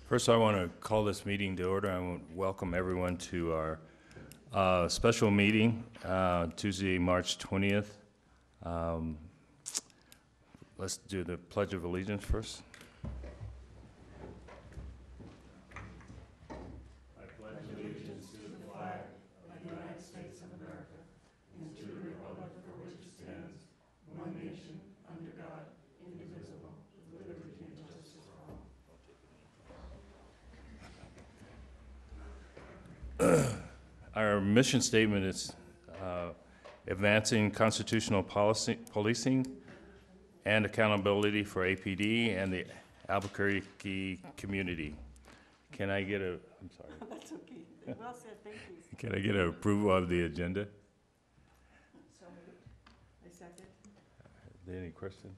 First, I want to call this meeting to order. I want to welcome everyone to our special meeting, Tuesday, March 20th. Let's do the Pledge of Allegiance first. I pledge allegiance to the flag of the United States of America and to the republic for which it stands, one nation, under God, indivisible, with liberty and justice for all. Our mission statement is advancing constitutional policing and accountability for APD and the Albuquerque community. Can I get a, I'm sorry. That's okay. Well said, thank you. Can I get an approval of the agenda? So moved. I second. Are there any questions?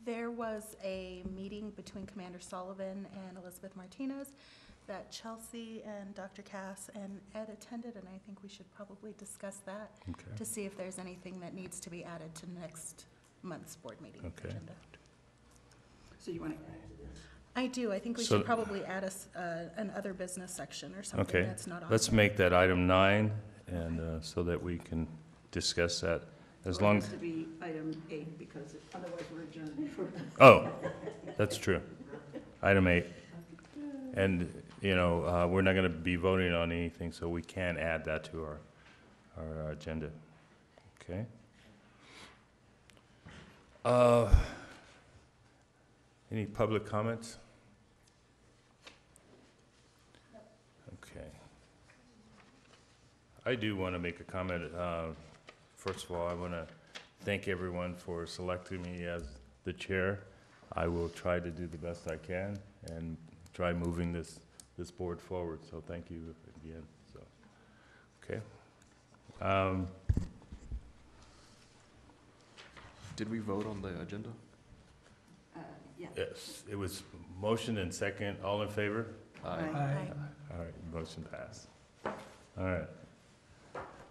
There was a meeting between Commander Sullivan and Elizabeth Martinez that Chelsea and Dr. Cass and Ed attended, and I think we should probably discuss that Okay. to see if there's anything that needs to be added to next month's board meeting Okay. agenda. So you want to add to this? I do. I think we So- should probably add an other business section or something Okay. that's not on. Let's make that item 9, and so that we can discuss that. As Well, long, it has to be item 8 because otherwise we're adjourned. oh, that's true. Item 8. And, you know, we're not going to be voting on anything, so we can add that to our agenda. Okay? Any public comments? Okay. I do want to make a comment. First of all, I want to thank everyone for selecting me as the chair. I will try to do the best I can and try moving this board forward, so thank you again. So, okay. Did we vote on the agenda? Yeah. Yes, it was motion and second. All in favor? Aye. All right, motion passed. All right.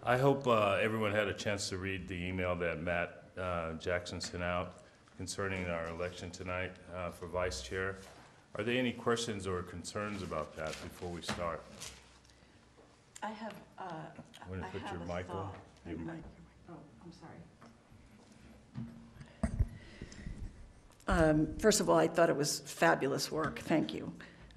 I hope everyone had a chance to read the email that Matt Jackson sent out concerning our election tonight for vice chair. Are there any questions or concerns about that before we start? I have, I'm gonna put your mic on. Your mic. Oh, I'm sorry. First of all, I thought it was fabulous work. Thank you.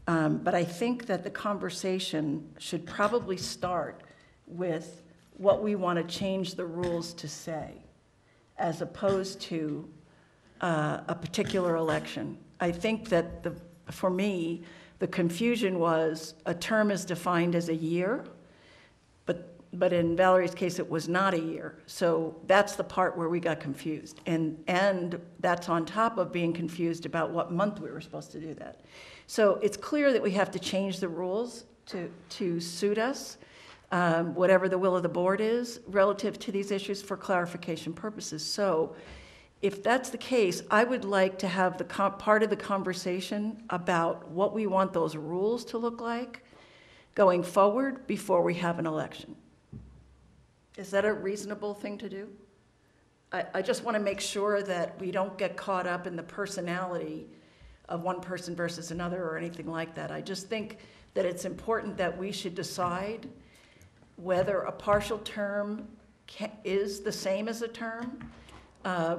But I think that the conversation should probably start with what we want to change the rules to say, as opposed to a particular election. I think that for me, the confusion was a term is defined as a year, but in Valerie's case, it was not a year. So that's the part where we got confused. And that's on top of being confused about what month we were supposed to do that. So it's clear that we have to change the rules to suit us, whatever the will of the board is relative to these issues for clarification purposes. So if that's the case, I would like to have the part of the conversation about what we want those rules to look like going forward before we have an election. Is that a reasonable thing to do? I just want to make sure that we don't get caught up in the personality of one person versus another or anything like that. I just think that it's important that we should decide whether a partial term is the same as a term,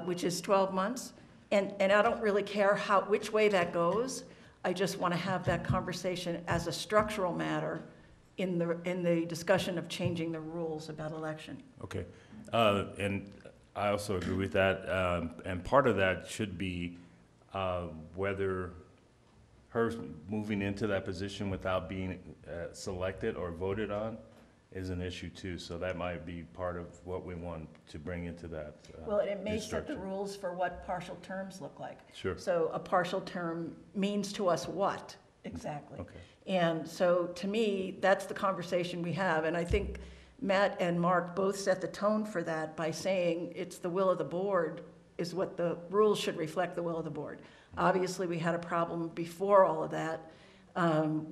which is 12 months. And I don't really care which way that goes. I just want to have that conversation as a structural matter in the discussion of changing the rules about election. Okay, and I also agree with that. And part of that should be whether her moving into that position without being selected or voted on is an issue too. So that might be part of what we want to bring into that. Well, it may new set the structure. rules for what partial terms look like. Sure. So a partial term means to us what exactly? Okay. And so to me, that's the conversation we have. And I think Matt and Mark both set the tone for that by saying it's the will of the board is what the rules should reflect the will of the board. Obviously, we had a problem before all of that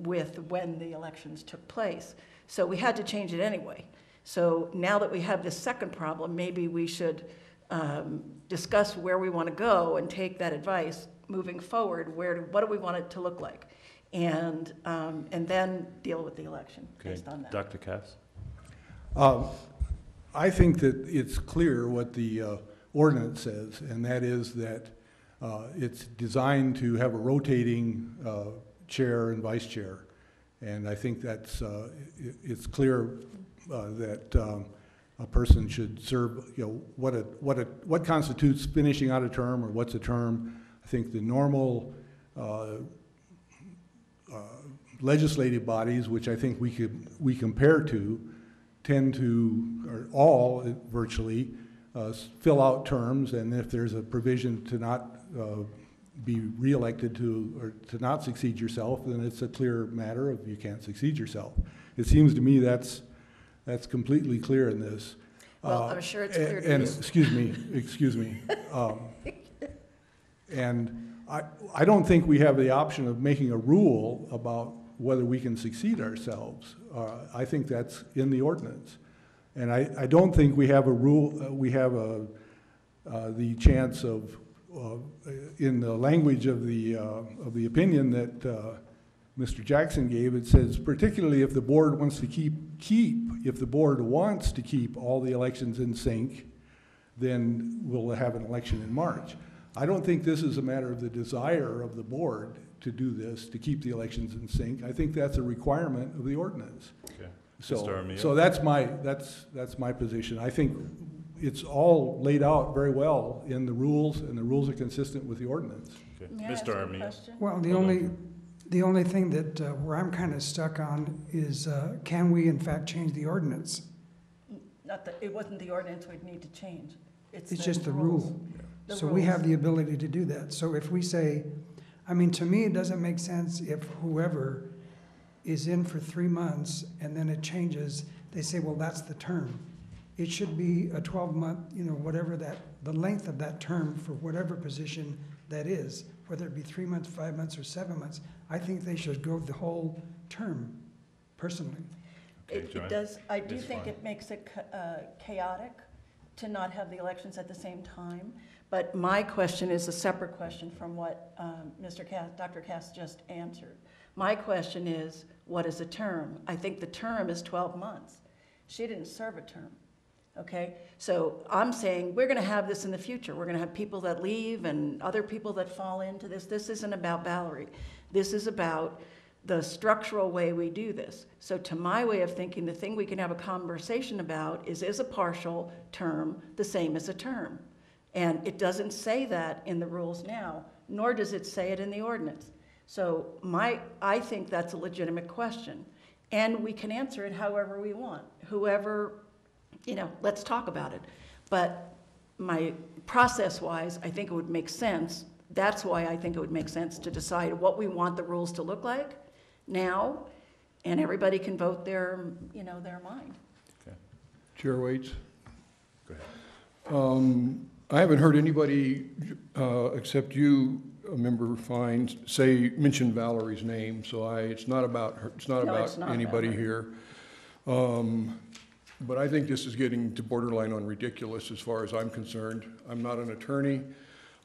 with when the elections took place. So we had to change it anyway. So now that we have this second problem, maybe we should discuss where we want to go and take that advice moving forward, what do we want it to look like? And then deal with the election Okay. based on that. Dr. Cass? I think that it's clear what the ordinance says, and that is that it's designed to have a rotating chair and vice chair. And I think that's, it's clear that a person should serve, what constitutes finishing out a term or what's a term. I think the normal legislative bodies, which I think we compare to, tend to, or all virtually, fill out terms, and if there's a provision to not be reelected or to not succeed yourself, then it's a clear matter of you can't succeed yourself. It seems to me that's completely clear in this. Well, I'm sure it's clear to and you. excuse me. And I don't think we have the option of making a rule about whether we can succeed ourselves. I think that's in the ordinance. And I don't think we have a rule, we have the chance of, in the language of the opinion that Mr. Jackson gave, it says particularly if the board wants to if the board wants to keep all the elections in sync, then we'll have an election in March. I don't think this is a matter of the desire of the board to do this, to keep the elections in sync. I think that's a requirement of the ordinance. Okay. So, Mr. Armijo? so that's my position. I think it's all laid out very well in the rules, and the rules are consistent with the ordinance. Okay. May I ask Mr. you a Armijo? question? Well, the Hold only thing that, where I'm kind of stuck on is, can we in fact change the ordinance? Not that, it wasn't the ordinance we'd need to change. It's just the rule. The So we have rules. the ability to do that. So if we say, I mean, to me, it doesn't make sense if whoever is in for 3 months and then it changes, they say, well, that's the term. It should be a 12-month, whatever the length of that term for whatever position that is, whether it be 3 months, 5 months, or 7 months. I think they should go the whole term, personally. Okay, It Joanne? does, I do Ms. think Vaughn? it makes it chaotic to not have the elections at the same time. But my question is a separate question from what Dr. Cass just answered. My question is, what is a term? I think the term is 12 months. She didn't serve a term, okay? So I'm saying we're going to have this in the future. We're going to have people that leave and other people that fall into this. This isn't about Valerie. This is about the structural way we do this. So to my way of thinking, the thing we can have a conversation about is a partial term the same as a term? And it doesn't say that in the rules now, nor does it say it in the ordinance. So I think that's a legitimate question. And we can answer it however we want. Whoever, let's talk about it. But process-wise, I think it would make sense. That's why I think it would make sense to decide what we want the rules to look like now, and everybody can vote their mind. Okay. Chair Waits. Go ahead. I haven't heard anybody except you, Member Fine, mention Valerie's name, so it's not about her. It's not No, about it's not anybody about here. But I think this is getting to borderline on ridiculous as far as I'm concerned. I'm not an attorney.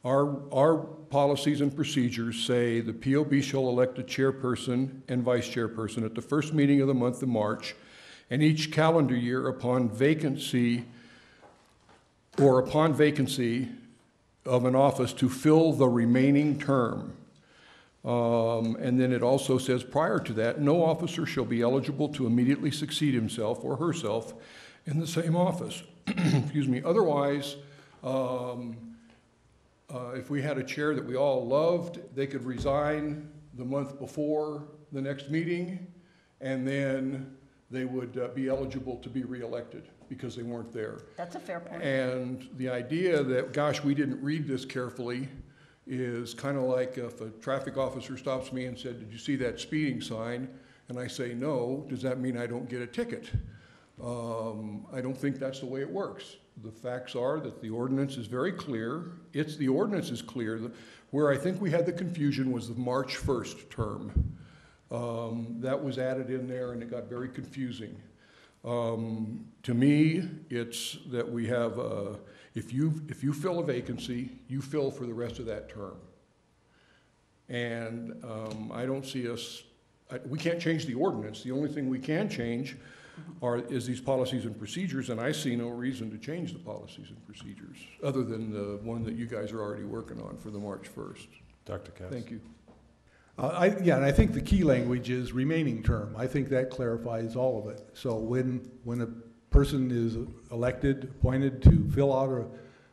Our policies and procedures say the POB shall elect a chairperson and vice chairperson at the first meeting of the month of March, and each calendar year upon vacancy of an office to fill the remaining term. And then it also says prior to that, no officer shall be eligible to immediately succeed himself or herself in the same office. Excuse me. Otherwise, if we had a chair that we all loved, they could resign the month before the next meeting, and then they would be eligible to be reelected because they weren't there. That's a fair point. And the idea that, gosh, we didn't read this carefully is kind of like if a traffic officer stops me and said, did you see that speeding sign? And I say, no, does that mean I don't get a ticket? I don't think that's the way it works. The facts are that the ordinance is very clear. The ordinance is clear. Where I think we had the confusion was the March 1st term. That was added in there and it got very confusing. To me, it's that we have, if you fill a vacancy, you fill for the rest of that term. And I don't see us, we can't change the ordinance. The only thing we can change is these policies and procedures, and I see no reason to change the policies and procedures, other than the one that you guys are already working on for the March 1st. Dr. Cass? Thank you. Yeah, and I think the key language is remaining term. I think that clarifies all of it. So when a person is elected, appointed to fill out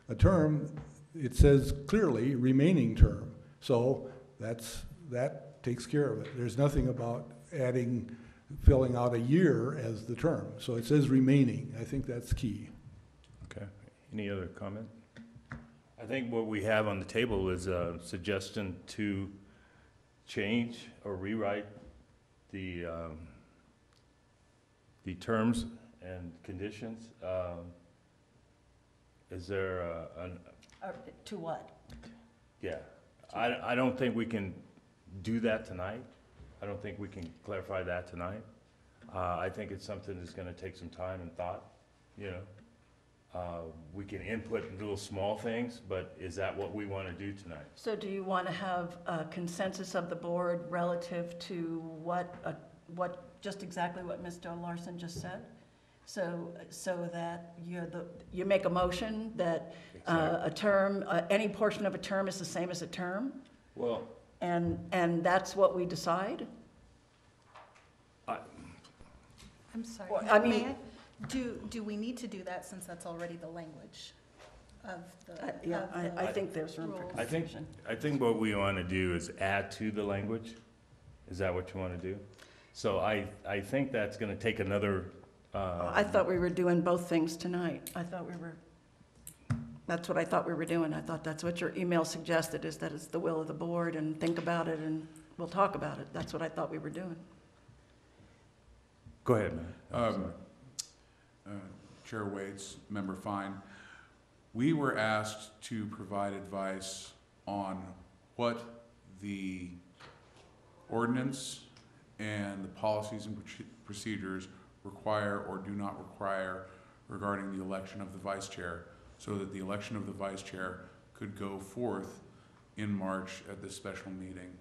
a term, it says clearly remaining term. So that takes care of it. There's nothing about filling out a year as the term. So it says remaining. I think that's key. Okay. Any other comment? I think what we have on the table is a suggestion to change or rewrite the terms and conditions. Is there To what? yeah, I don't think we can do that tonight. I don't think we can clarify that tonight. I think it's something that's gonna take some time and thought, you know. We can input little small things, but is that what we wanna do tonight? So do you want to have a consensus of the board relative to just exactly what Mr. Larson just said? So that you make a motion that a term, any portion of a term is the same as a term? Well, And that's what we decide? I'm sorry. Well, I May mean- I? Do we need to do that since that's already the language of the? Yeah, of I the think there's room for rules? confusion. I think what we wanna do is add to the language. Is that what you wanna do? So I think that's gonna take another, I thought we were doing both things tonight. That's what I thought we were doing. I thought that's what your email suggested, is that it's the will of the board, and think about it, and we'll talk about it. That's what I thought we were doing. go ahead, man. Chair Waits, Member Fine, we were asked to provide advice on what the ordinance and the policies and procedures require or do not require regarding the election of the vice chair, so that the election of the vice chair could go forth in March at this special meeting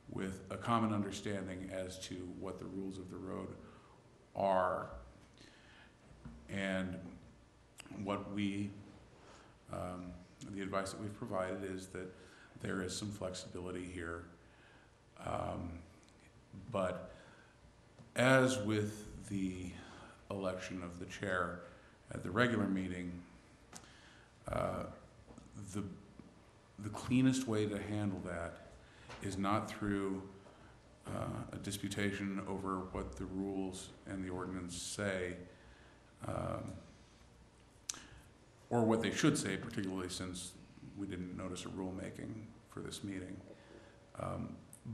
with a common understanding as to what the rules of the road are. And what the advice that we've provided is that there is some flexibility here. But as with the election of the chair at the regular meeting, the cleanest way to handle that is not through a disputation over what the rules and the ordinance say, or what they should say, particularly since we didn't notice a rulemaking for this meeting,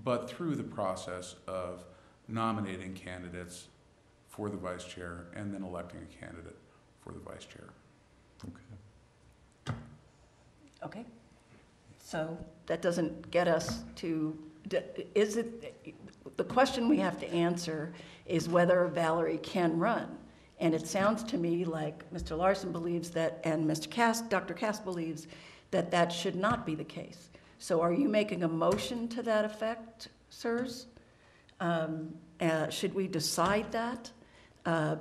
but through the process of nominating candidates for the vice chair and then electing a candidate for the vice chair. Okay? So that doesn't get us to, the question we have to answer is whether Valerie can run. And it sounds to me like Mr. Larson believes that, and Dr. Cass believes that that should not be the case. So are you making a motion to that effect, sirs? Should we decide that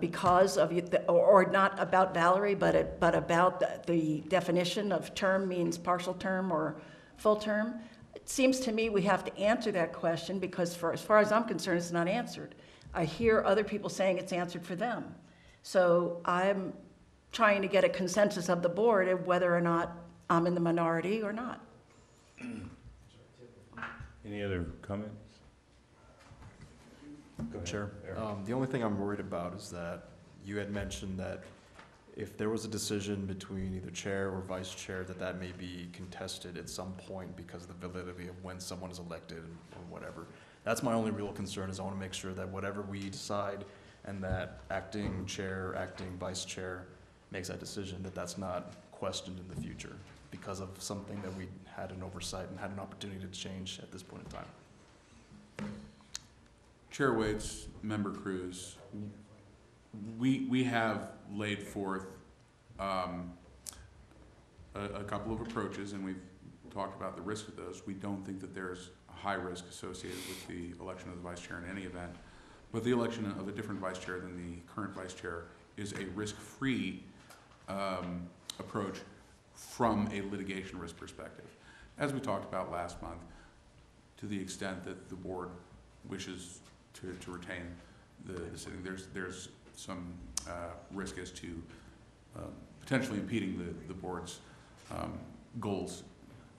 because of, or not about Valerie, but about the definition of term means partial term or full term? It seems to me we have to answer that question because as far as I'm concerned, it's not answered. I hear other people saying it's answered for them. So I'm trying to get a consensus of the board of whether or not I'm in the minority or not. Any other comments? Go ahead, Chair, Eric. the only thing I'm worried about is that you had mentioned that if there was a decision between either chair or vice chair, that may be contested at some point because of the validity of when someone is elected or whatever. That's my only real concern, is I want to make sure that whatever we decide and that acting chair, acting vice chair makes that decision, that's not questioned in the future because of something that we had an oversight and had an opportunity to change at this point in time. Chair Waits, Member Cruz, we have laid forth a couple of approaches, and we've talked about the risk of those. We don't think that there's high risk associated with the election of the vice chair in any event. But the election of a different vice chair than the current vice chair is a risk-free approach from a litigation risk perspective. As we talked about last month, to the extent that the board wishes to retain the sitting, there's some risk as to potentially impeding the board's goals,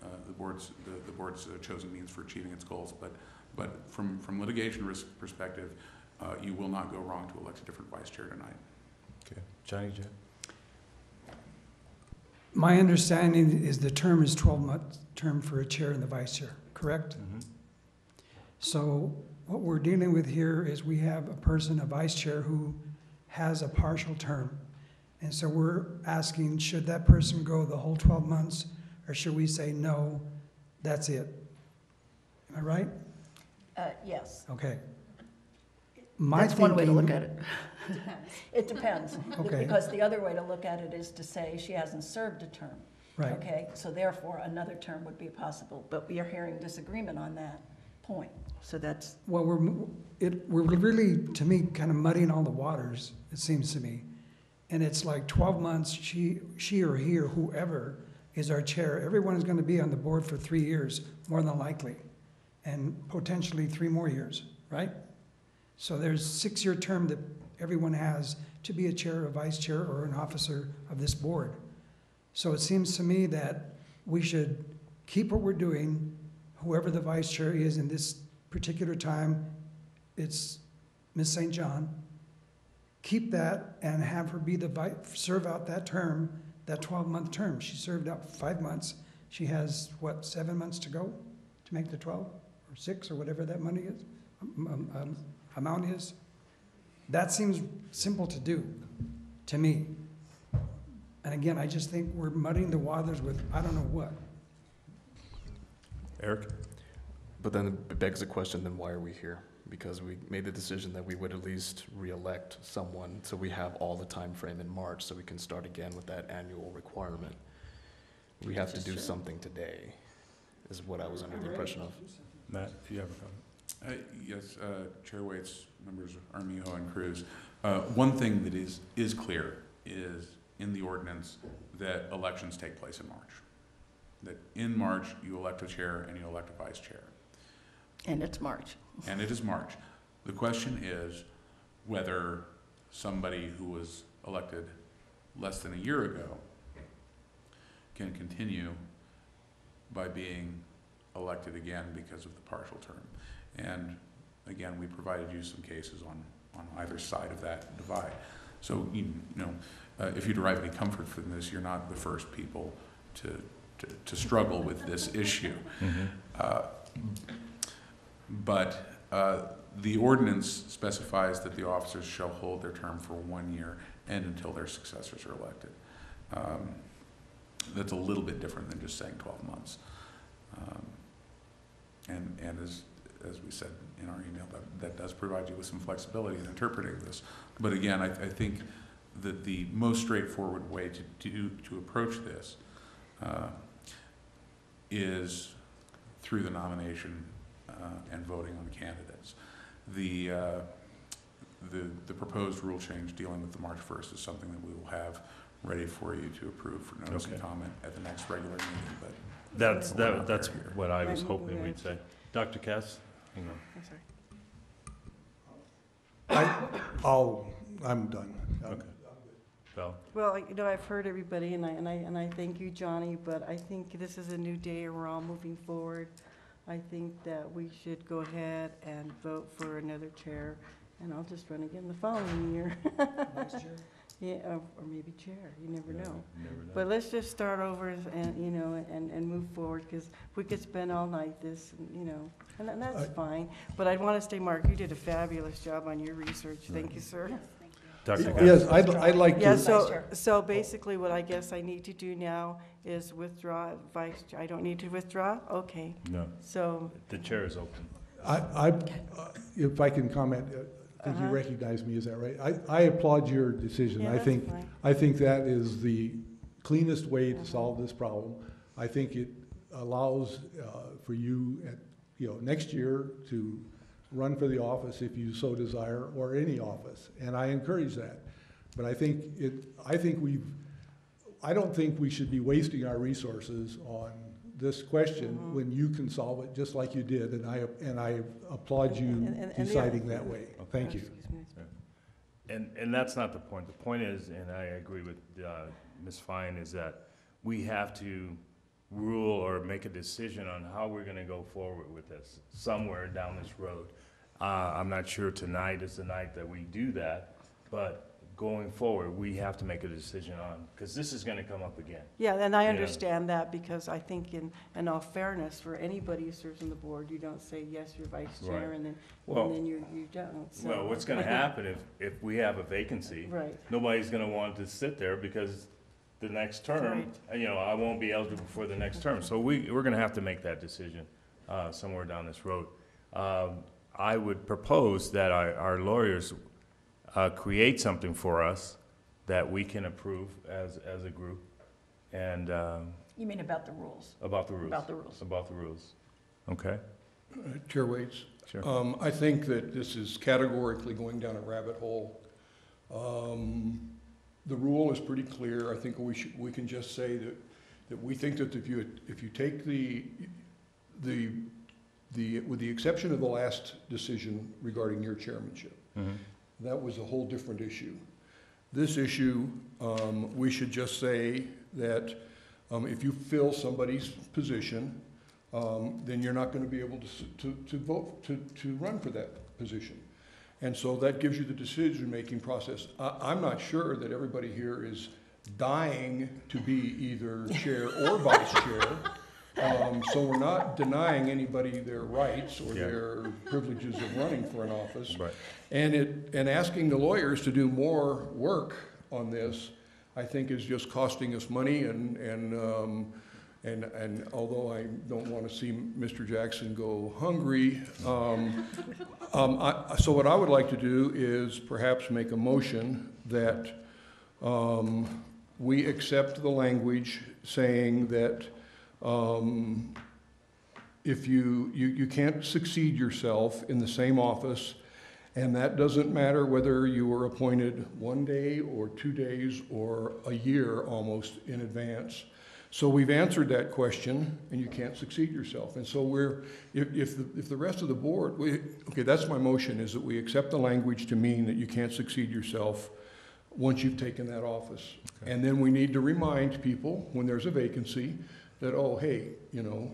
the board's chosen means for achieving its goals. But from litigation risk perspective, you will not go wrong to elect a different vice chair tonight. Okay, Johnny, Jen? My understanding is the term is 12-month term for a chair and the vice chair, correct? Mm-hmm. So what we're dealing with here is we have a person, a vice chair, who has a partial term. And so we're asking, should that person go the whole 12 months, or should we say, no, that's it? Am I right? Yes. Okay. That's one way to look at it. It depends. Okay. Because the other way to look at it is to say she hasn't served a term. Right. Okay, so therefore, another term would be possible, but we are hearing disagreement on that point. So that's, Well, we're really, to me, kind of muddying all the waters, it seems to me. And it's like 12 months, she or he or whoever is our chair, everyone is going to be on the board for 3 years, more than likely, and potentially 3 more years, right? So there's a 6-year term that everyone has to be a chair, a vice chair, or an officer of this board. So it seems to me that we should keep what we're doing, whoever the vice chair is in this particular time, it's Ms. St. John. Keep that and have her be the serve out that term, that 12-month term. She served out 5 months. She has, what, 7 months to go to make the 12 or 6 or whatever that money is, amount is. That seems simple to do, to me. And again, I just think we're muddying the waters with I don't know what. Eric? But then it begs the question, then why are we here? Because we made the decision that we would at least re-elect someone, so we have all the time frame in March, so we can start again with that annual requirement. We have to do something today, is what I was under the impression of. Matt, do you have a comment? Yes, Chair Waits, members Armijo and Cruz. One thing that is clear is in the ordinance that elections take place in March. That in March, you elect a chair and you elect a vice chair. and it's March. And it is March. The question is whether somebody who was elected less than a year ago can continue by being elected again because of the partial term. And again, we provided you some cases on either side of that divide. So, you know, if you derive any comfort from this, you're not the first people to struggle with this issue. Mm-hmm. But the ordinance specifies that the officers shall hold their term for 1 year and until their successors are elected. That's a little bit different than just saying 12 months. And as we said in our email, that does provide you with some flexibility in interpreting this. But again, I think that the most straightforward way to approach this is through the nomination and voting on candidates. The proposed rule change dealing with the March 1st is something that we will have ready for you to approve for notice and comment at the next regular meeting. But That's we're not that's there here. what I was hoping we'd say. Dr. Cass? Hang on. I'm done. Okay. Val? Well, you know, I've heard everybody, and I thank you, Johnny, but I think this is a new day, and we're all moving forward. I think that we should go ahead and vote for another chair, and I'll just run again the following year. Vice chair? Yeah, or maybe chair, you never know. Never know. But let's just start over and, you know, and move forward, because we could spend all night this, you know, and that's fine. But I want to say, Mark, you did a fabulous job on your research. Thank you, sir. Dr. Cass? Yes, I'd like Yeah, to, so basically what I guess I need to do now is withdraw vice, I don't need to withdraw? Okay, No, so, the chair is open. if I can comment, I think you Uh-huh. recognize me, is that right? I applaud your decision. yeah, I that's think fine. I think that is the cleanest way to solve this problem. I think it allows for you next year to run for the office if you so desire, or any office, and I encourage that. But I don't think we should be wasting our resources on this question when you can solve it just like you did, and I applaud you And deciding that way. Thank you. Excuse me. And that's not the point. The point is, and I agree with Ms. Fine, is that we have to rule or make a decision on how we're gonna go forward with this, somewhere down this road. I'm not sure tonight is the night that we do that, but going forward, we have to make a decision on, because this is gonna come up again. Yeah, and I Yeah. understand that, because I think in all fairness, for anybody who serves on the board, you don't say, yes, you're vice chair, Right. and Well- then you don't, so. Well, what's gonna happen if we have a vacancy? Right. Nobody's gonna want to sit there because the next term, I won't be eligible for the next term. So we're gonna have to make that decision, somewhere down this road. I would propose that our lawyers, create something for us that we can approve as a group, and, You mean about the rules? about the rules. About the rules. About the rules. Okay? Chair Waits, Sure. I think that this is categorically going down a rabbit hole. The rule is pretty clear. I think we can just say that we think that if you take with the exception of the last decision regarding your chairmanship, Mhm. that was a whole different issue. This issue, we should just say that if you fill somebody's position, then you're not going to be able to vote, to run for that position. And so that gives you the decision-making process. I'm not sure that everybody here is dying to be either chair or vice chair. So we're not denying anybody their rights or Yeah. their privileges of running for an office. Right. And asking the lawyers to do more work on this, I think is just costing us money, and although I don't want to see Mr. Jackson go hungry, so what I would like to do is perhaps make a motion that we accept the language saying that if you can't succeed yourself in the same office, and that doesn't matter whether you were appointed 1 day or 2 days or a year almost in advance. So we've answered that question, and you can't succeed yourself. And so if the rest of the board, okay, that's my motion, is that we accept the language to mean that you can't succeed yourself once you've taken that office. Okay. And then we need to remind people when there's a vacancy that, oh, hey,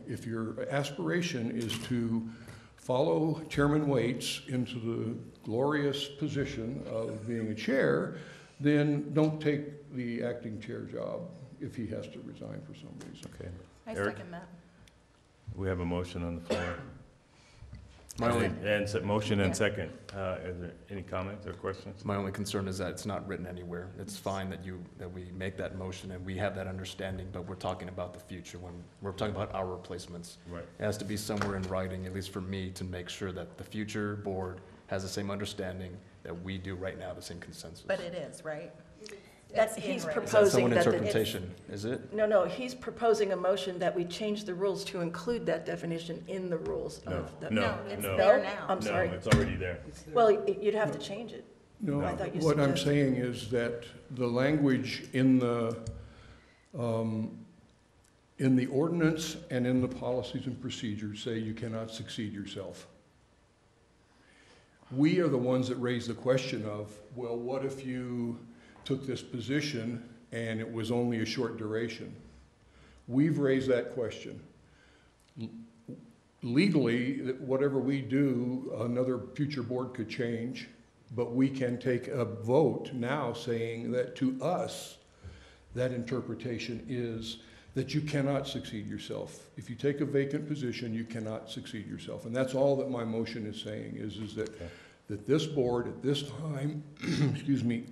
if your aspiration is to follow Chairman Waits into the glorious position of being a chair, then don't take the acting chair job if he has to resign for some reason. Okay. I Eric? second that. We have a motion on the floor. My only, Motion and Yeah. second. Is there any comments or questions? my only concern is that it's not written anywhere. It's fine that we make that motion and we have that understanding, but we're talking about the future when we're talking about our replacements. Right. It has to be somewhere in writing, at least for me, to make sure that the future board has the same understanding that we do right now, the same consensus. But it is, right? That It's in he's writing. Is that proposing someone that the- interpretation, is it? No, he's proposing a motion that we change the rules to include that definition in the rules of the. No, it's no. there No? now. I'm sorry. No, it's already there. Well, you'd have to change it. No, I thought you what I'm suggested- saying is that the language in the ordinance and in the policies and procedures say you cannot succeed yourself. We are the ones that raise the question of, well, what if you took this position and it was only a short duration? We've raised that question. Legally, whatever we do, another future board could change, but we can take a vote now saying that to us, that interpretation is that you cannot succeed yourself. If you take a vacant position, you cannot succeed yourself. And that's all that my motion is saying, is that, Okay. that this board at this time, excuse me,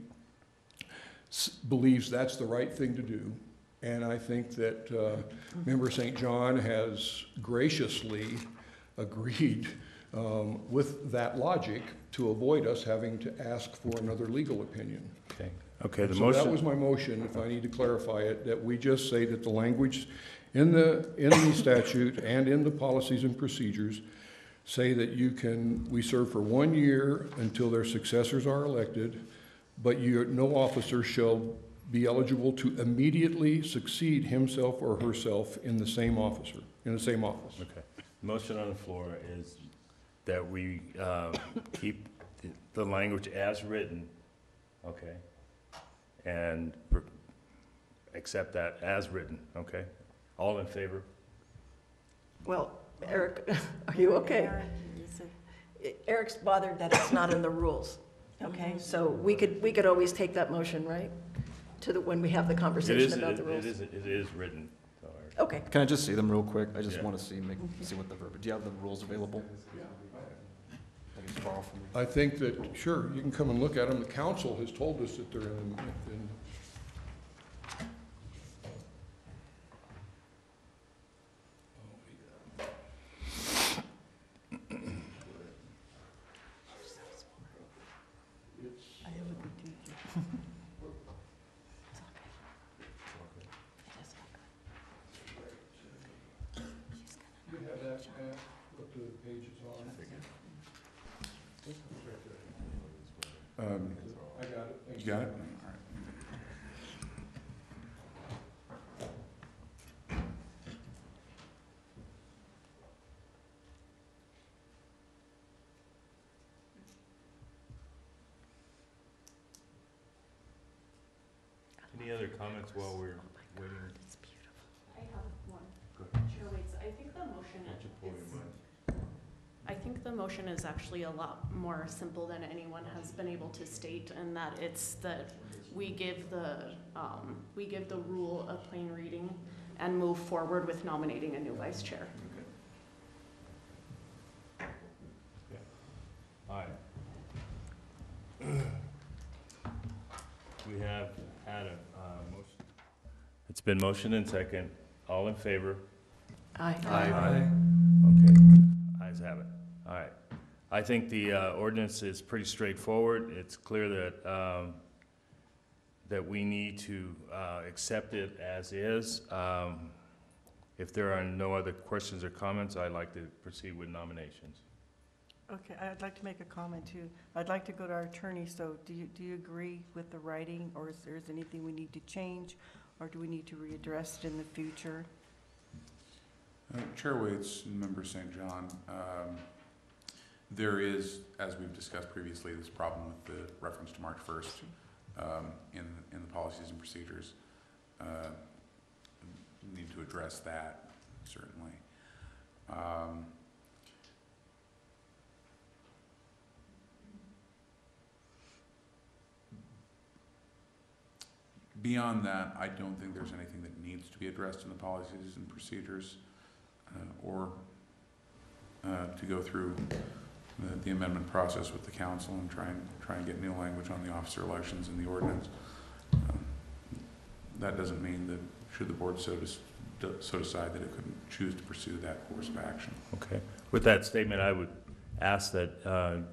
believes that's the right thing to do. And I think that Member St. John has graciously agreed with that logic to avoid us having to ask for another legal opinion. Okay. Okay, the So that was motion, my motion, if I need to clarify it, that we just say that the language in the statute and in the policies and procedures say that we serve for 1 year until their successors are elected, but no officer shall be eligible to immediately succeed himself or herself in the same office. Okay. Motion on the floor is that we keep the language as written, okay? And accept that as written, okay? All in favor? Well, Eric, are you okay? Eric's bothered that it's not in the rules, okay? So we could always take that motion, right? When we have the conversation about the rules. It is written. So, Okay. Can I just see them real quick? I just Yeah. want to see what the verb, do you have the rules available? I can just borrow from you. I think that, sure, you can come and look at them. The council has told us that they're in. I have a good teacher. You have that, what the page is on? I got it. Thank You got it? All right. Any other comments while we're waiting? I have one. Go ahead. Chair Waits, I think the motion Why don't you pull your is, mic? I think the motion is actually a lot more simple than anyone has been able to state, and that it's that we give the rule a plain reading and move forward with nominating a new vice chair. All right. We have had a motion. It's been motioned and second. All in favor? Aye. Okay. Ayes have it. All right. I think the ordinance is pretty straightforward. It's clear that that we need to accept it as is. If there are no other questions or comments, I'd like to proceed with nominations. Okay, I'd like to make a comment too. I'd like to go to our attorney, so do you agree with the writing, or is there anything we need to change, or do we need to readdress it in the future? Chair Waits and Member St. John, there is, as we've discussed previously, this problem with the reference to March 1st in the policies and procedures. We need to address that, certainly. Beyond that, I don't think there's anything that needs to be addressed in the policies and procedures or to go through the amendment process with the council and try and get new language on the officer elections in the ordinance. That doesn't mean that should the board so decide that it couldn't choose to pursue that course of action. Okay. With that statement, I would ask that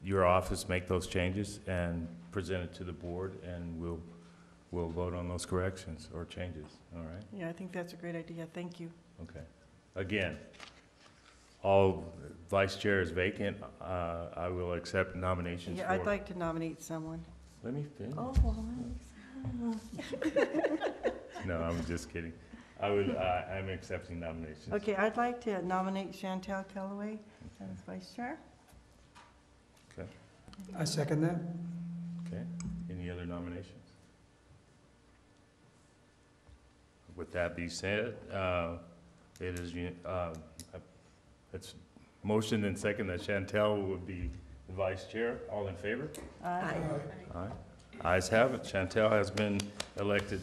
your office make those changes and present it to the board, and we'll vote on those corrections or changes. All right? Yeah, I think that's a great idea. Thank you. Okay. Again, all vice chair is vacant. I will accept nominations Yeah, for. I'd like to nominate someone. Let me finish. Oh, No, I'm just kidding. I'm accepting nominations. okay, I'd like to nominate Chantel Calloway as vice chair. Okay. I second that. Okay. Any other nominations? With that being said, it is, it's motion and second that Chantel would be the vice chair. All in favor? Aye. Aye. Ayes have it. Chantel has been elected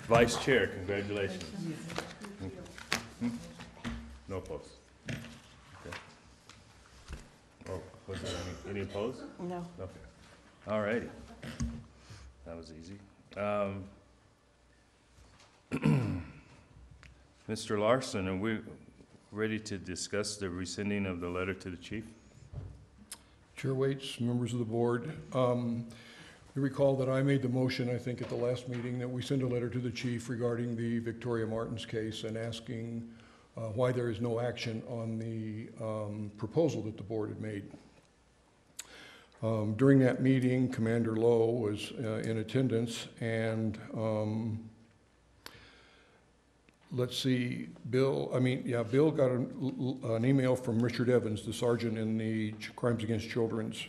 vice chair. Congratulations. No opposed. Okay. Oh, was there any opposed? No. Okay. All righty. That was easy. Mr. Larson, are we ready to discuss the rescinding of the letter to the chief? Chair Waits, members of the board, you recall that I made the motion, I think, at the last meeting that we send a letter to the chief regarding the Victoria Martins case and asking why there is no action on the proposal that the board had made. During that meeting, Commander Lowe was in attendance, and let's see, Bill got an email from Richard Evans, the sergeant in the Crimes Against Children's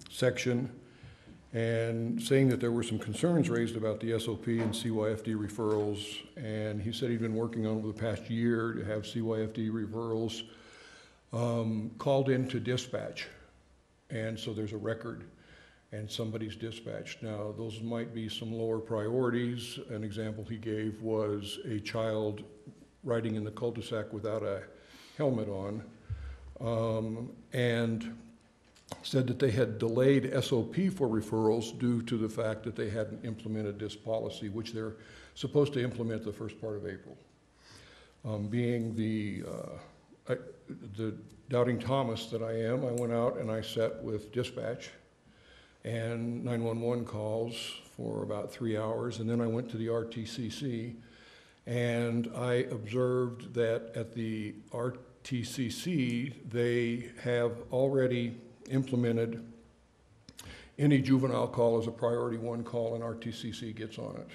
section, and saying that there were some concerns raised about the SOP and CYFD referrals, and he said he'd been working on over the past year to have CYFD referrals called into dispatch. And so there's a record and somebody's dispatched. Now, those might be some lower priorities. An example he gave was a child riding in the cul-de-sac without a helmet on, and said that they had delayed SOP for referrals due to the fact that they hadn't implemented this policy, which they're supposed to implement the first part of April. Being the doubting Thomas that I am, I went out and I sat with dispatch and 911 calls for about 3 hours, and then I went to the RTCC, and I observed that at the RTCC, they have already implemented any juvenile call as a priority 1 call, and RTCC gets on it.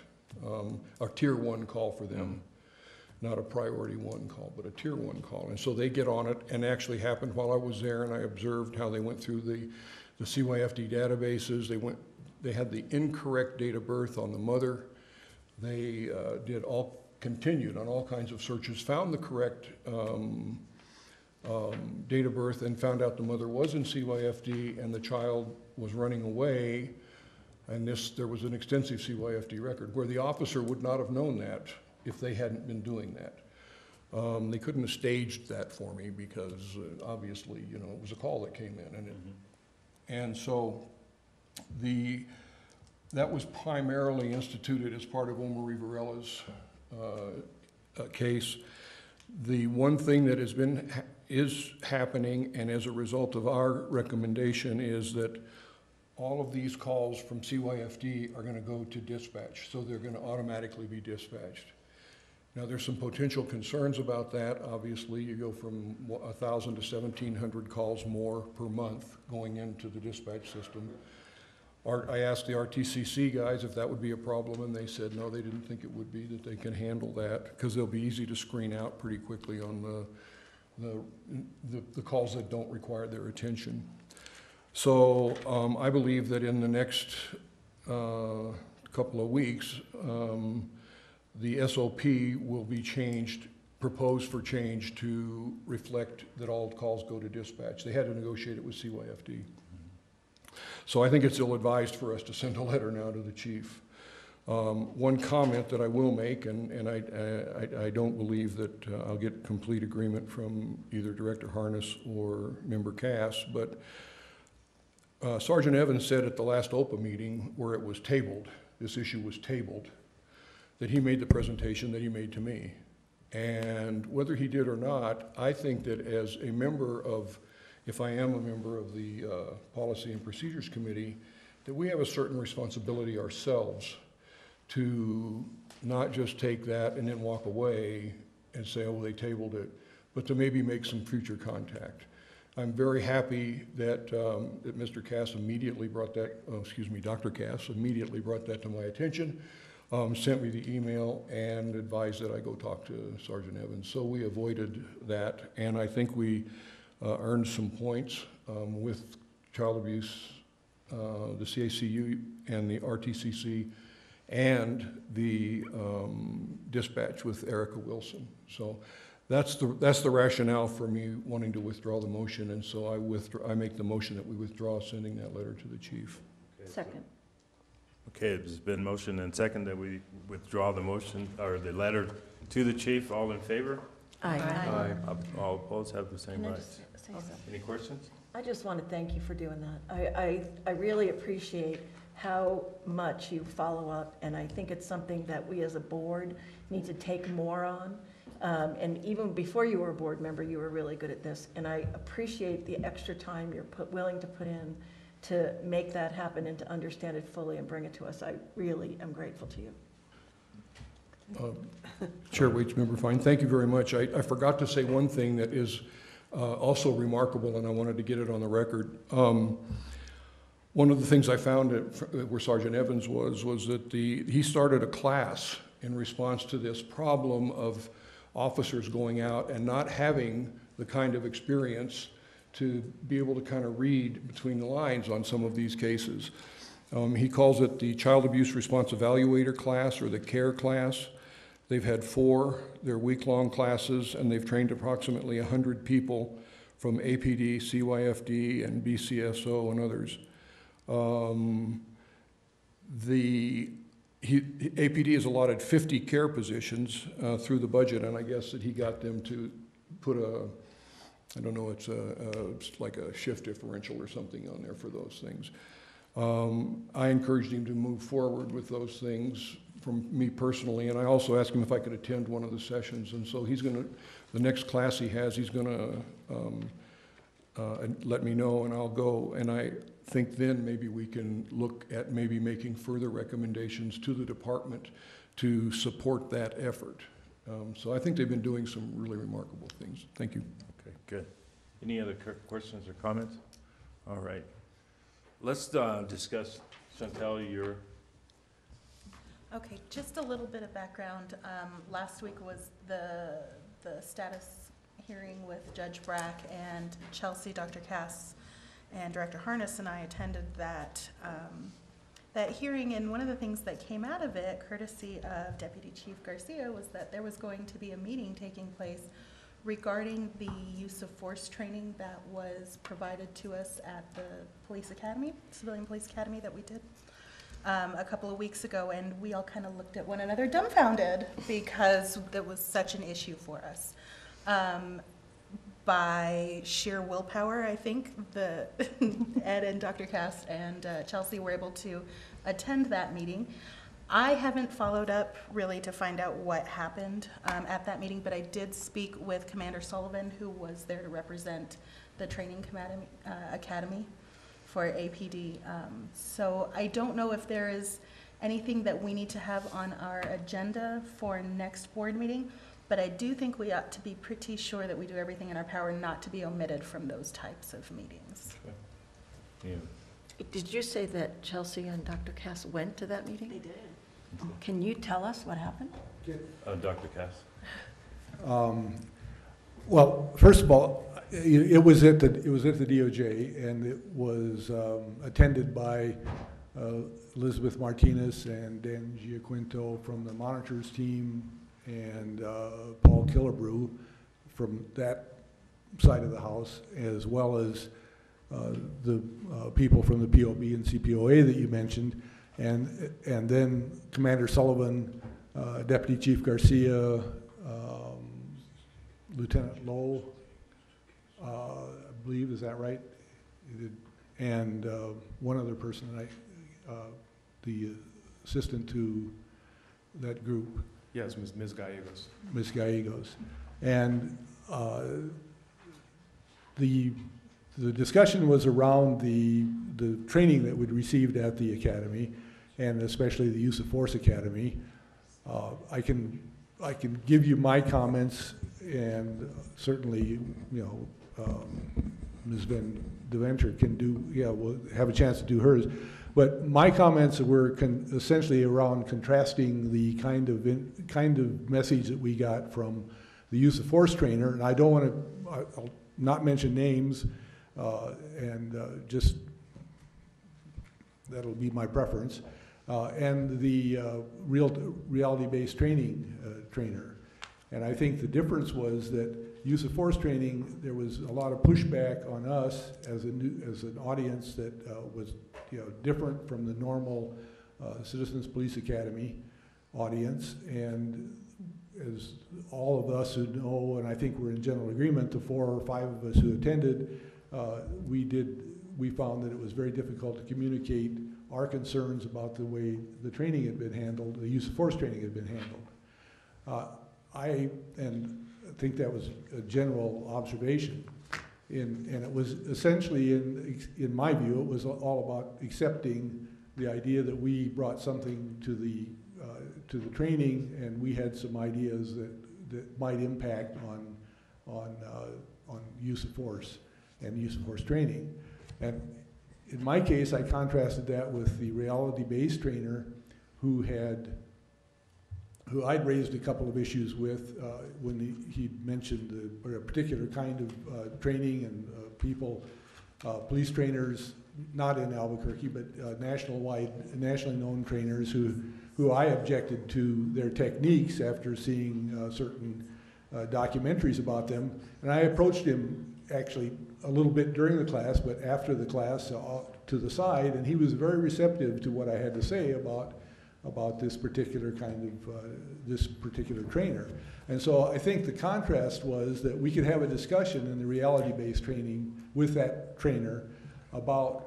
A tier 1 call for them, not a priority 1 call, but a tier 1 call. And so they get on it, and actually happened while I was there, and I observed how they went through the CYFD databases. They had the incorrect date of birth on the mother. They continued on all kinds of searches, found the correct date of birth, and found out the mother was in CYFD and the child was running away. And there was an extensive CYFD record where the officer would not have known that if they hadn't been doing that. They couldn't have staged that for me because obviously, it was a call that came in, and so that was primarily instituted as part of Omar Riverella's case. The one thing that is happening, and as a result of our recommendation, is that all of these calls from CYFD are going to go to dispatch, so they're going to automatically be dispatched. Now, there's some potential concerns about that. Obviously, you go from 1,000 to 1,700 calls more per month going into the dispatch system. I asked the RTCC guys if that would be a problem, and they said no, they didn't think it would be, that they can handle that, because they'll be easy to screen out pretty quickly on the calls that don't require their attention. So I believe that in the next couple of weeks, the SOP will be proposed for change to reflect that all calls go to dispatch. They had to negotiate it with CYFD. So I think it's ill-advised for us to send a letter now to the chief. One comment that I will make, and I don't believe that I'll get complete agreement from either Director Harness or Member Cass, but Sergeant Evans said at the last OPA meeting where it was tabled, this issue was tabled, that he made the presentation that he made to me. And whether he did or not, I think that as a member of, if I am a member of the Policy and Procedures Committee, that we have a certain responsibility ourselves to not just take that and then walk away and say, oh, they tabled it, but to maybe make some future contact. I'm very happy that, that Mr. Cass immediately brought that, Dr. Cass immediately brought that to my attention, sent me the email and advised that I go talk to Sergeant Evans. So we avoided that, and I think we earned some points with child abuse, the CACU and the RTCC, and the dispatch with Erica Wilson. So that's the rationale for me wanting to withdraw the motion, and so I make the motion that we withdraw sending that letter to the chief. Second. Okay, it's been motion and second that we withdraw the motion, or the letter to the chief. All in favor? Aye. All opposed have the same Can I rights. just say something? Any questions? I just want to thank you for doing that. I really appreciate how much you follow up, and I think it's something that we as a board need to take more on. And even before you were a board member, you were really good at this, and I appreciate the extra time you're willing to put in to make that happen and to understand it fully and bring it to us. I really am grateful to you. Chair Waits, Member Fine, thank you very much. I forgot to say one thing that is also remarkable, and I wanted to get it on the record. One of the things I found where Sergeant Evans was that he started a class in response to this problem of officers going out and not having the kind of experience to be able to kind of read between the lines on some of these cases. He calls it the Child Abuse Response Evaluator class, or the CARE class. They've had 4, they're week-long classes, and they've trained approximately 100 people from APD, CYFD, and BCSO, and others. APD has allotted 50 care positions through the budget, and I guess that he got them to put I don't know, it's like a shift differential or something on there for those things. I encouraged him to move forward with those things from me personally, and I also asked him if I could attend one of the sessions, and so he's gonna, the next class he has, he's gonna let me know, and I'll go, and I think then maybe we can look at maybe making further recommendations to the department to support that effort. So I think they've been doing some really remarkable things. Thank you. Okay, good. Any other questions or comments? All right. Let's discuss, Chantel, your... Okay, just a little bit of background. Last week was the status hearing with Judge Brack and Chelsea, Dr. Cass, and Director Harness and I attended that hearing, and one of the things that came out of it, courtesy of Deputy Chief Garcia, was that there was going to be a meeting taking place regarding the use of force training that was provided to us at the police academy, civilian police academy that we did a couple of weeks ago, and we all kind of looked at one another dumbfounded because that was such an issue for us. By sheer willpower, I think Ed and Dr. Cass and Chelsea were able to attend that meeting. I haven't followed up really to find out what happened at that meeting, but I did speak with Commander Sullivan, who was there to represent the training academy for APD. So I don't know if there is anything that we need to have on our agenda for next board meeting, but I do think we ought to be pretty sure that we do everything in our power not to be omitted from those types of meetings. Yeah. Did you say that Chelsea and Dr. Cass went to that meeting? They did. Can you tell us what happened? Dr. Cass? Well, first of all, it was at the DOJ, and it was attended by Elizabeth Martinez and Dan Giaquinto from the monitors team, and Paul Killebrew from that side of the house, as well as the people from the POB and CPOA that you mentioned, and then Commander Sullivan, Deputy Chief Garcia, Lieutenant Lowe, I believe, is that right? And one other person, the assistant to that group. Yes, Ms. Gallegos. Ms. Gallegos. And the discussion was around the training that we'd received at the academy, and especially the use of force academy. I can give you my comments, and certainly, Ms. Van Deventer can will have a chance to do hers. But my comments were essentially around contrasting the kind of message that we got from the use of force trainer, and I don't want to, I'll not mention names, and just that'll be my preference, and the reality-based training trainer. And I think the difference was that use of force training, there was a lot of pushback on us as an audience that was different from the normal Citizens Police Academy audience. And as all of us who know, and I think we're in general agreement, the 4 or 5 of us who attended, we found that it was very difficult to communicate our concerns about the way the training had been handled, the use of force training had been handled. I think that was a general observation, and it was essentially, in my view, it was all about accepting the idea that we brought something to to the training, and we had some ideas that might impact on use of force and use of force training. And in my case, I contrasted that with the reality-based trainer who I'd raised a couple of issues with when he mentioned a particular kind of training and people, police trainers, not in Albuquerque, but nationally known trainers who I objected to their techniques after seeing certain documentaries about them. And I approached him actually a little bit during the class, but after the class to the side, and he was very receptive to what I had to say about this particular kind of, this particular trainer. And so I think the contrast was that we could have a discussion in the reality-based training with that trainer about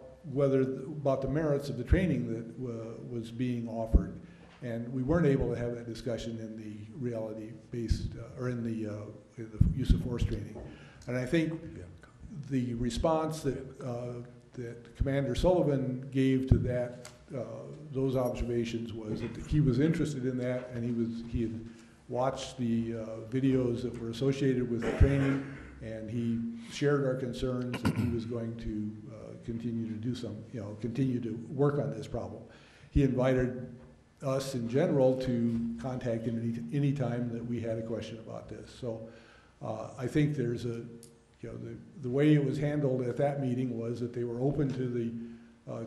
about the merits of the training that was being offered. And we weren't able to have that discussion in the reality-based, or in the use of force training. And I think the response that Commander Sullivan gave to that, those observations was that he was interested in that, and he had watched the videos that were associated with the training, and he shared our concerns, and he was going to continue to do continue to work on this problem. He invited us in general to contact him any time that we had a question about this. So I think there's the way it was handled at that meeting was that they were open to the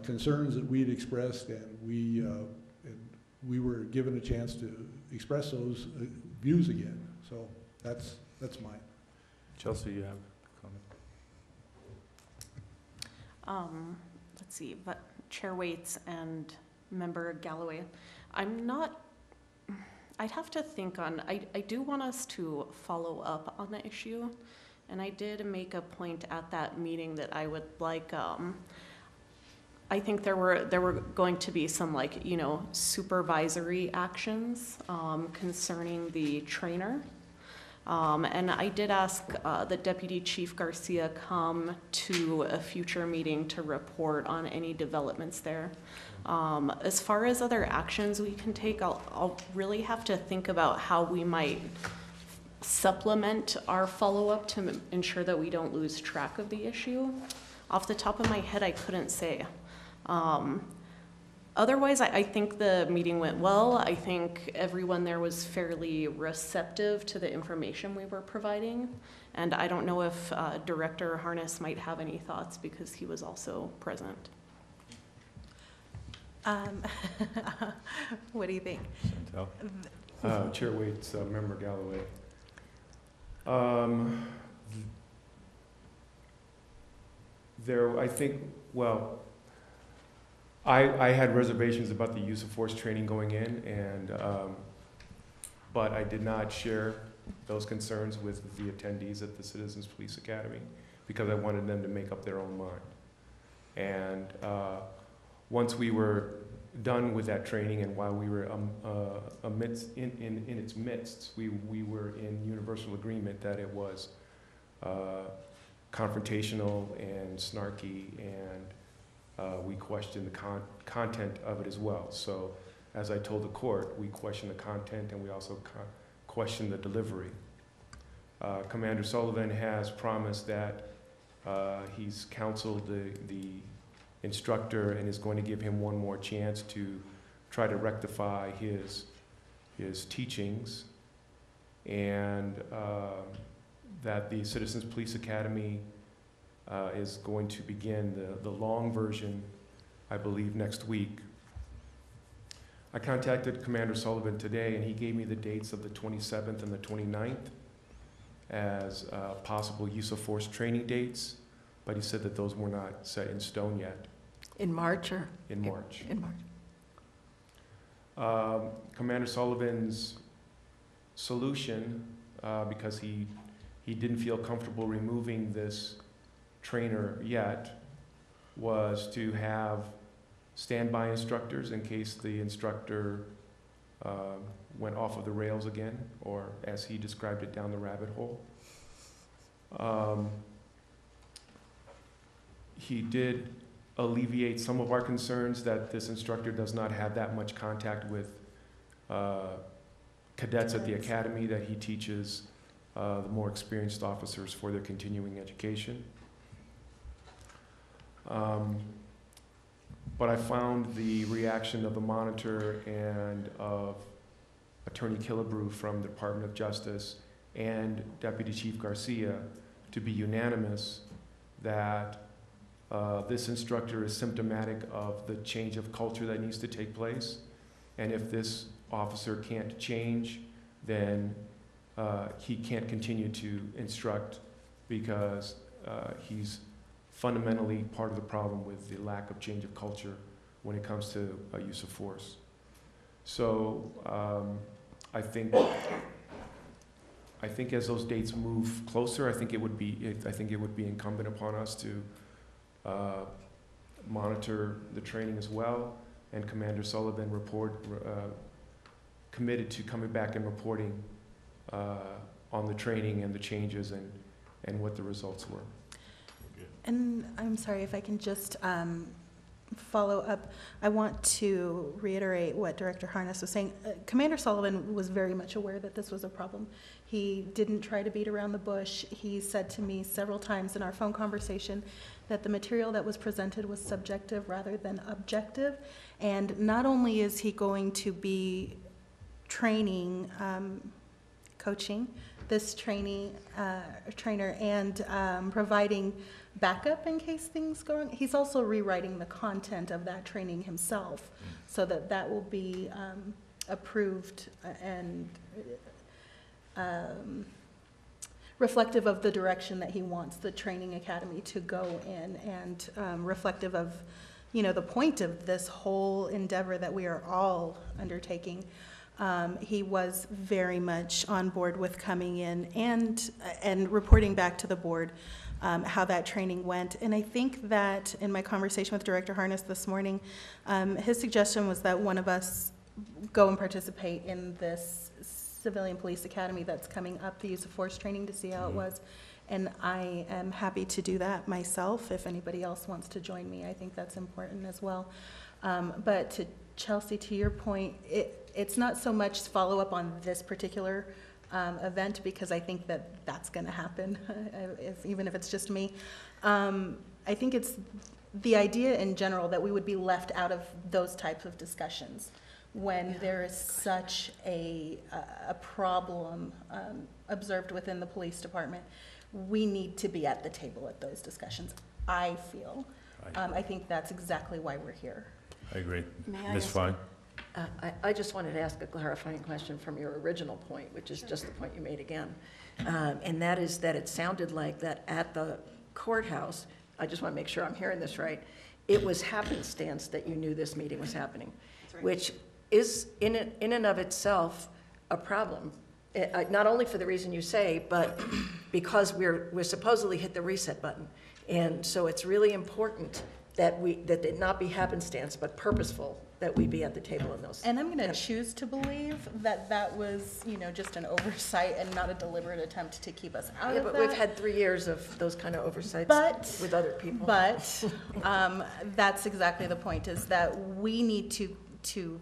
concerns that we had expressed, and we were given a chance to express those views again. So that's mine. Chelsea, you have a comment? Let's see, but Chair Waits and Member Galloway, I'd have to think on, I do want us to follow up on the issue, and I did make a point at that meeting that I would like, I think there were going to be some supervisory actions concerning the trainer. And I did ask the Deputy Chief Garcia come to a future meeting to report on any developments there. As far as other actions we can take, I'll really have to think about how we might supplement our follow-up to ensure that we don't lose track of the issue. Off the top of my head, I couldn't say. Otherwise, I think the meeting went well. I think everyone there was fairly receptive to the information we were providing. And I don't know if Director Harness might have any thoughts because he was also present. What do you think? Chantel? Chair Waits, Member Galloway. I had reservations about the use of force training going in, but I did not share those concerns with the attendees at the Citizens Police Academy because I wanted them to make up their own mind. And once we were done with that training, and while we were in its midst, we were in universal agreement that it was confrontational and snarky, and we questioned the content of it as well. So as I told the court, we questioned the content and we also questioned the delivery. Commander Sullivan has promised that he's counseled the instructor and is going to give him one more chance to try to rectify his teachings, and that the Citizens Police Academy is going to begin the long version, I believe, next week. I contacted Commander Sullivan today, and he gave me the dates of the 27th and the 29th as possible use of force training dates, but he said that those were not set in stone yet. In March or? In March. In March. Commander Sullivan's solution, because he didn't feel comfortable removing this trainer yet, was to have standby instructors in case the instructor went off of the rails again, or as he described it, down the rabbit hole. He did alleviate some of our concerns that this instructor does not have that much contact with cadets at the academy that he teaches the more experienced officers for their continuing education. But I found the reaction of the monitor and of Attorney Killebrew from the Department of Justice and Deputy Chief Garcia to be unanimous that this instructor is symptomatic of the change of culture that needs to take place. And if this officer can't change, then he can't continue to instruct because he's fundamentally part of the problem with the lack of change of culture when it comes to use of force. So I think as those dates move closer, I think it would be incumbent upon us to monitor the training as well, and Commander Sullivan committed to coming back and reporting on the training and the changes and what the results were. And I'm sorry if I can just follow up. I want to reiterate what Director Harness was saying. Commander Sullivan was very much aware that this was a problem. He didn't try to beat around the bush. He said to me several times in our phone conversation that the material that was presented was subjective rather than objective. And not only is he going to be training, coaching this trainer and providing backup in case things go wrong, he's also rewriting the content of that training himself so that that will be approved and reflective of the direction that he wants the training academy to go in, and reflective of, you know, the point of this whole endeavor that we are all undertaking. He was very much on board with coming in and reporting back to the board how that training went. And I think that in my conversation with Director Harness this morning, his suggestion was that one of us go and participate in this civilian police academy that's coming up, the use of force training, to see how it was. And I am happy to do that myself. If anybody else wants to join me, I think that's important as well. But to Chelsea, to your point, it's not so much follow up on this particular event, because I think that that's going to happen, even if it's just me. I think it's the idea in general that we would be left out of those types of discussions when there is such a problem observed within the police department. We need to be at the table at those discussions, I feel. I think that's exactly why we're here. I agree. May I Ms. ask- Fine? I just wanted to ask a clarifying question from your original point, which is just the point you made again. And that is that it sounded like that at the courthouse, I just want to make sure I'm hearing this right, it was happenstance that you knew this meeting was happening, which is in and of itself a problem. Not only for the reason you say, but because we're supposedly hit the reset button. And so it's really important that it not be happenstance, but purposeful, that we be at the table in those. And I'm going to choose to believe that that was, you know, just an oversight and not a deliberate attempt to keep us out of But that. we've had 3 years of those kind of oversights with other people. But that's exactly the point, is that we need to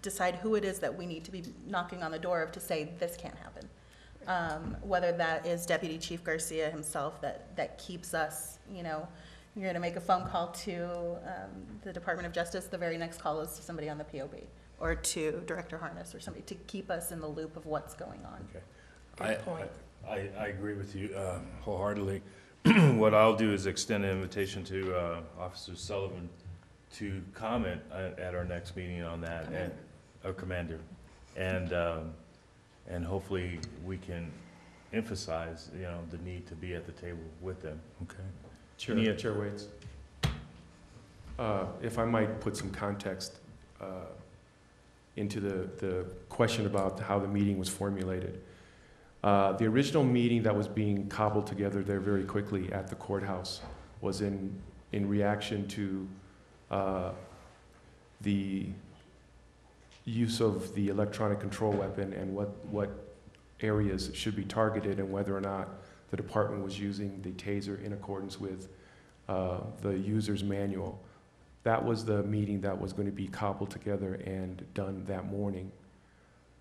decide who it is that we need to be knocking on the door of to say this can't happen. Whether that is Deputy Chief Garcia himself that keeps us, you know, you're going to make a phone call to the Department of Justice, the very next call is to somebody on the POB, or to Director Harness or somebody, to keep us in the loop of what's going on. Okay. I agree with you wholeheartedly. What I'll do is extend an invitation to Officer Sullivan to comment at our next meeting on that, Commander, and hopefully we can emphasize, you know, the need to be at the table with them. Okay. Chair Waits. If I might put some context into the question about how the meeting was formulated. The original meeting that was being cobbled together there very quickly at the courthouse was in reaction to the use of the electronic control weapon and what areas should be targeted, and whether or not the department was using the taser in accordance with the user's manual. That was the meeting that was going to be cobbled together and done that morning.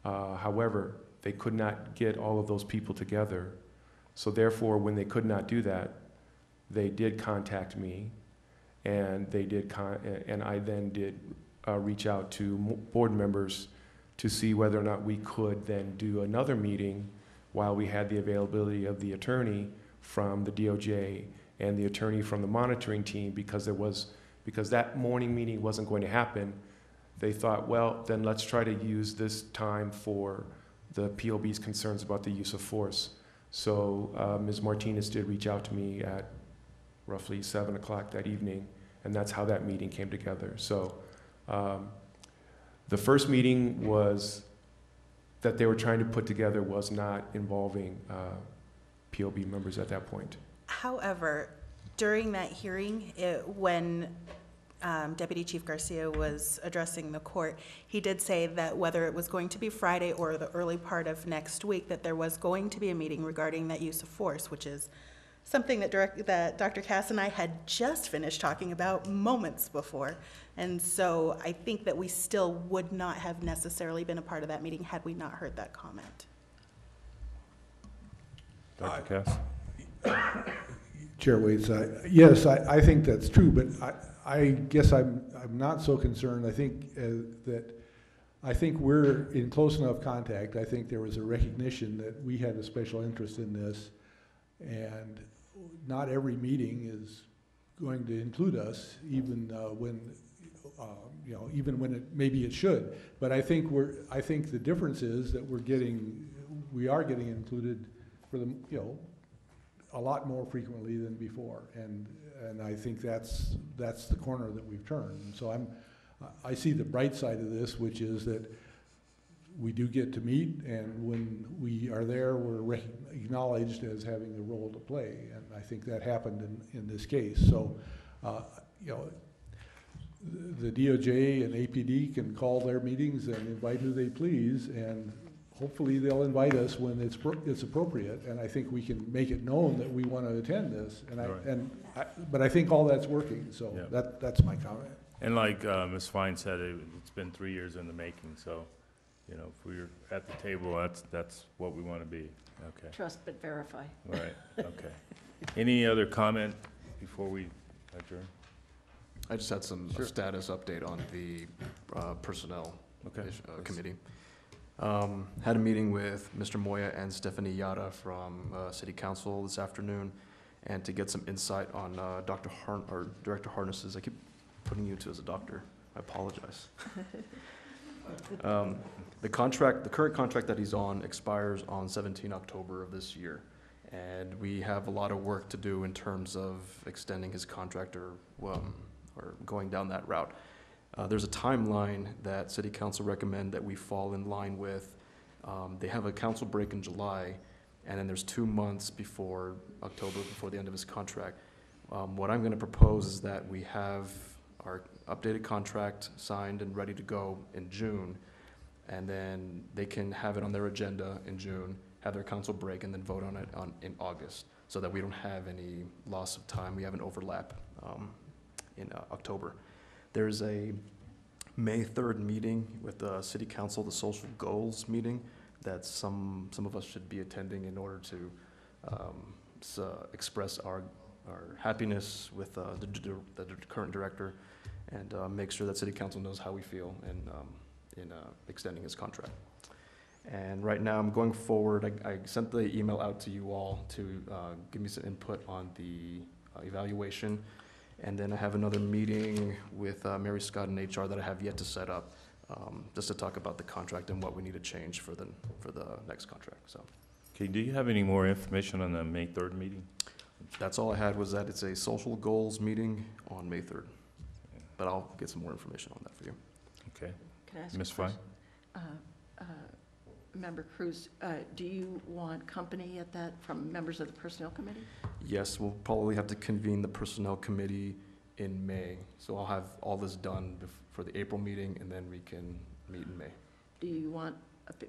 However, they could not get all of those people together. So therefore, when they could not do that, they did contact me, and and I then did reach out to board members to see whether or not we could then do another meeting while we had the availability of the attorney from the DOJ and the attorney from the monitoring team, because that morning meeting wasn't going to happen. They thought, well, then let's try to use this time for the POB's concerns about the use of force. So Ms. Martinez did reach out to me at roughly 7 o'clock that evening, and that's how that meeting came together. So the first meeting that they were trying to put together was not involving POB members at that point. However, during that hearing, when Deputy Chief Garcia was addressing the court, he did say that whether it was going to be Friday or the early part of next week, that there was going to be a meeting regarding that use of force, which is something that Dr. Cass and I had just finished talking about moments before. And so I think that we still would not have necessarily been a part of that meeting had we not heard that comment. Dr. Cass? Chair Waits, yes, I think that's true, but I guess I'm not so concerned. I think I think we're in close enough contact. I think there was a recognition that we had a special interest in this, and not every meeting is going to include us, even when even when maybe it should. But I think the difference is that we are getting included for a lot more frequently than before, and I think that's the corner that we've turned. And so I see the bright side of this, which is that we do get to meet, and when we are there, we're acknowledged as having a role to play, and I think that happened in this case. So, the DOJ and APD can call their meetings and invite who they please, and hopefully they'll invite us when it's appropriate, and I think we can make it known that we want to attend this. But I think all that's working, so Yeah. that's my comment. And like Ms. Fine said, it's been 3 years in the making, so, if we're at the table, that's what we want to be. Okay. Trust but verify. All right, okay. Any other comment before we adjourn? I just had some Sure. status update on the personnel Okay. committee. Had a meeting with Mr. Moya and Stephanie Yada from City Council this afternoon, and to get some insight on Director Harness's. I keep putting you two as a doctor. I apologize. The current contract that he's on expires on 17 October of this year, and we have a lot of work to do in terms of extending his contract or going down that route. There's a timeline that City Council recommend that we fall in line with. They have a council break in July, and then there's 2 months before October, before the end of his contract. What I'm going to propose is that we have our updated contract signed and ready to go in June, and then they can have it on their agenda in June, have their council break, and then vote on it in August, so that we don't have any loss of time. We have an overlap in October. There's a May 3rd meeting with the City Council, the social goals meeting, that some of us should be attending in order to express our happiness with the current director, and make sure that City Council knows how we feel in extending his contract. And right now, I'm going forward. I sent the email out to you all to give me some input on the evaluation. And then I have another meeting with Mary Scott and HR that I have yet to set up, just to talk about the contract and what we need to change for the next contract. So, Okay, do you have any more information on the May 3rd meeting? that's all I had, was that it's a social goals meeting on May 3rd. But I'll get some more information on that for you. Okay. Can I ask Ms. a Fine? question? Member Cruz, do you want company at that from members of the Personnel Committee? Yes, we'll probably have to convene the Personnel Committee in May. So I'll have all this done for the April meeting, and then we can meet in May. Do you want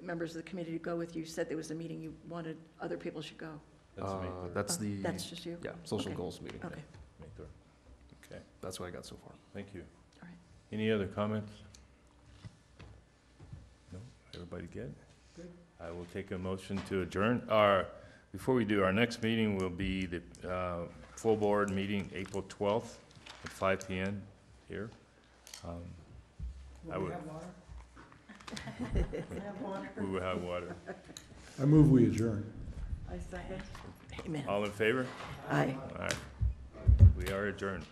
members of the committee to go with you? You said there was a meeting you wanted other people should go. That's May 3rd. That's just you? Yeah, social Okay. goals meeting. Okay. May 3rd. Okay, That's what I got so far. thank you. All right. Any other comments? No? Everybody good? I will take a motion to adjourn. Before we do, our next meeting will be the full board meeting, April 12th at 5 p.m. here. I Will we would- have water? We will have water. I move we adjourn. I second. Amen. All in favor? Aye. All right. We are adjourned.